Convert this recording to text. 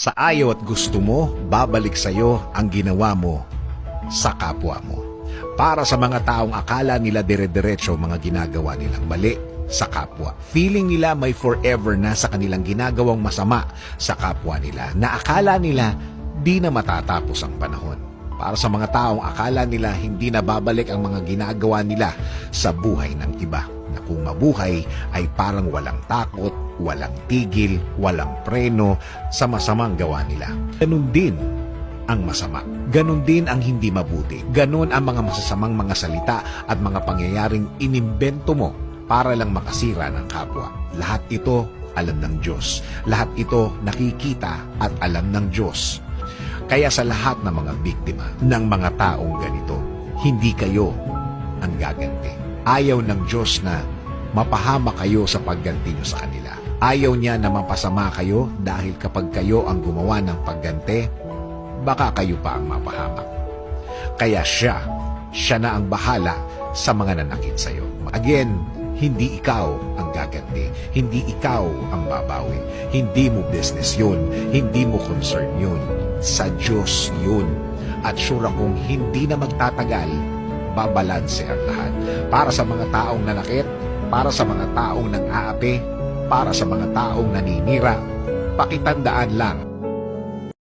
Sa ayaw at gusto mo, babalik sa'yo ang ginawa mo sa kapwa mo. Para sa mga taong akala nila dire-diretso mga ginagawa nilang mali sa kapwa. Feeling nila may forever na sa kanilang ginagawang masama sa kapwa nila, na akala nila di na matatapos ang panahon. Para sa mga taong akala nila hindi na babalik ang mga ginagawa nila sa buhay ng iba, na kung mabuhay ay parang walang takot, walang tigil, walang preno sa masamang gawa nila. Ganun din ang masama. Ganun din ang hindi mabuti. Ganun ang mga masasamang mga salita at mga pangyayaring inimbento mo para lang makasira ng kapwa. Lahat ito alam ng Diyos. Lahat ito nakikita at alam ng Diyos. Kaya sa lahat ng mga biktima ng mga taong ganito, hindi kayo ang gaganti. Ayaw ng Diyos na mapahama kayo sa pagganti nyo sa kanila. Ayaw niya na mapasama kayo dahil kapag kayo ang gumawa ng pagganti, baka kayo pa ang mapahamak. Kaya siya na ang bahala sa mga nanakit sa iyo. Again, hindi ikaw ang gaganti. Hindi ikaw ang babawi. Hindi mo business yun. Hindi mo concern yun. Sa Diyos yun. At sure akong hindi na magtatagal, babalanse ang lahat. Para sa mga taong nanakit, para sa mga taong nang-aapi, para sa mga taong naninira, pakitandaan lang,